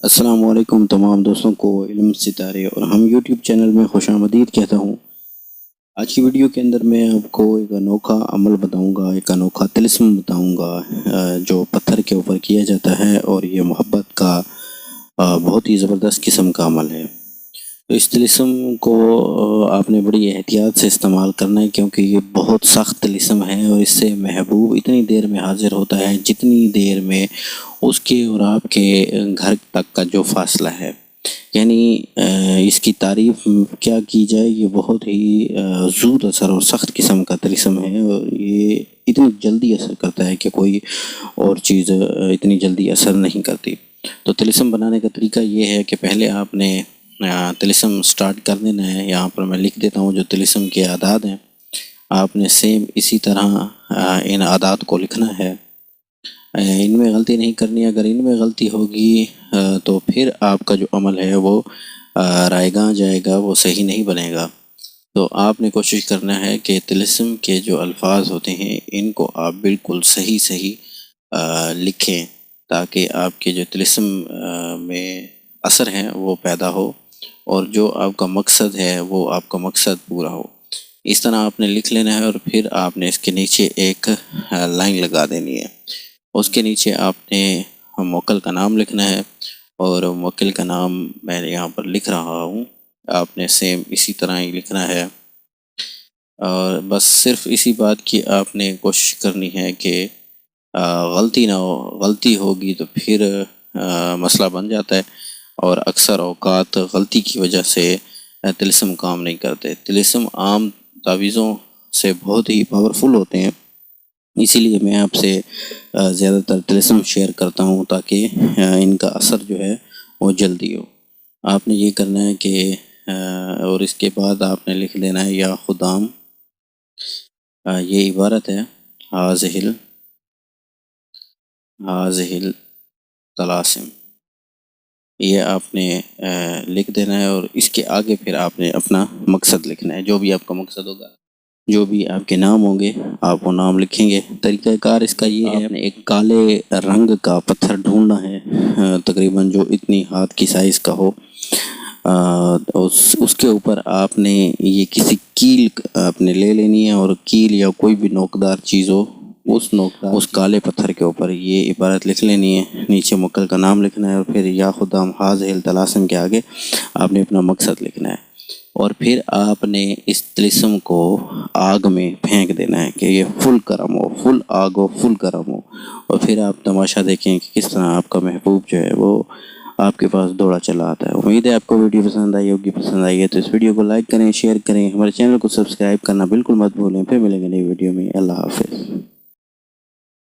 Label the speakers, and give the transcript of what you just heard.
Speaker 1: السلام علیکم تمام دوستوں کو علم ستارے اور ہم یوٹیوب چینل میں خوش آمدید کہتا ہوں۔ آج کی ویڈیو کے اندر میں آپ کو ایک انوکھا عمل بتاؤں گا، ایک انوکھا طلسم بتاؤں گا جو پتھر کے اوپر کیا جاتا ہے، اور یہ محبت کا بہت ہی زبردست قسم کا عمل ہے۔ تو اس طلسم کو آپ نے بڑی احتیاط سے استعمال کرنا ہے، کیونکہ یہ بہت سخت طلسم ہے، اور اس سے محبوب اتنی دیر میں حاضر ہوتا ہے جتنی دیر میں اس کے اور آپ کے گھر تک کا جو فاصلہ ہے۔ یعنی اس کی تعریف کیا کی جائے، یہ بہت ہی زود اثر اور سخت قسم کا طلسم ہے، اور یہ اتنی جلدی اثر کرتا ہے کہ کوئی اور چیز اتنی جلدی اثر نہیں کرتی۔ تو طلسم بنانے کا طریقہ یہ ہے کہ پہلے آپ نے طلسم سٹارٹ کر دینا ہے۔ یہاں پر میں لکھ دیتا ہوں جو طلسم کے اعداد ہیں، آپ نے سیم اسی طرح ان اعداد کو لکھنا ہے۔ ان میں غلطی نہیں کرنی، اگر ان میں غلطی ہوگی تو پھر آپ کا جو عمل ہے وہ رائیگاں جائے گا، وہ صحیح نہیں بنے گا۔ تو آپ نے کوشش کرنا ہے کہ طلسم کے جو الفاظ ہوتے ہیں ان کو آپ بالکل صحیح لکھیں، تاکہ آپ کے جو طلسم میں اثر ہے وہ پیدا ہو، اور جو آپ کا مقصد ہے وہ آپ کا مقصد پورا ہو۔ اس طرح آپ نے لکھ لینا ہے، اور پھر آپ نے اس کے نیچے ایک لائن لگا دینی ہے۔ اس کے نیچے آپ نے موکل کا نام لکھنا ہے، اور موکل کا نام میں یہاں پر لکھ رہا ہوں، آپ نے سیم اسی طرح ہی لکھنا ہے۔ اور بس صرف اسی بات کی آپ نے کوشش کرنی ہے کہ غلطی نہ ہو، غلطی ہوگی تو پھر مسئلہ بن جاتا ہے، اور اکثر اوقات غلطی کی وجہ سے طلسم کام نہیں کرتے۔ طلسم عام تعویذوں سے بہت ہی پاورفل ہوتے ہیں، اسی لیے میں آپ سے زیادہ تر طلسم شیئر کرتا ہوں، تاکہ ان کا اثر جو ہے وہ جلدی ہو۔ آپ نے یہ کرنا ہے کہ اور اس کے بعد آپ نے لکھ دینا ہے یا خدام، یہ عبارت ہے حاضل طلاسم، یہ آپ نے لکھ دینا ہے، اور اس کے آگے پھر آپ نے اپنا مقصد لکھنا ہے، جو بھی آپ کا مقصد ہوگا، جو بھی آپ کے نام ہوں گے آپ وہ نام لکھیں گے۔ طریقہ کار اس کا یہ ہے، آپ نے ایک کالے رنگ کا پتھر ڈھونڈنا ہے، تقریباً جو اتنی ہاتھ کی سائز کا ہو۔ اس کے اوپر آپ نے یہ کسی کیل آپ نے لے لینی ہے، اور کیل یا کوئی بھی نوکدار چیز ہو، اس کالے پتھر کے اوپر یہ عبارت لکھ لینی ہے، نیچے موکل کا نام لکھنا ہے، اور پھر یا خدام حاضل طلاسم کے آگے آپ نے اپنا مقصد لکھنا ہے۔ اور پھر آپ نے اس طلسم کو آگ میں پھینک دینا ہے کہ یہ فل گرم ہو، فل آگ ہو، فل گرم ہو، اور پھر آپ تماشا دیکھیں کہ کس طرح آپ کا محبوب جو ہے وہ آپ کے پاس دوڑا چلا آتا ہے۔ امید ہے آپ کو ویڈیو پسند آئی ہوگی، پسند آئی ہے تو اس ویڈیو کو لائک کریں، شیئر کریں، ہمارے چینل کو سبسکرائب کرنا بالکل مت بھولیں۔ پھر ملیں گے نئی ویڈیو میں، اللہ حافظ۔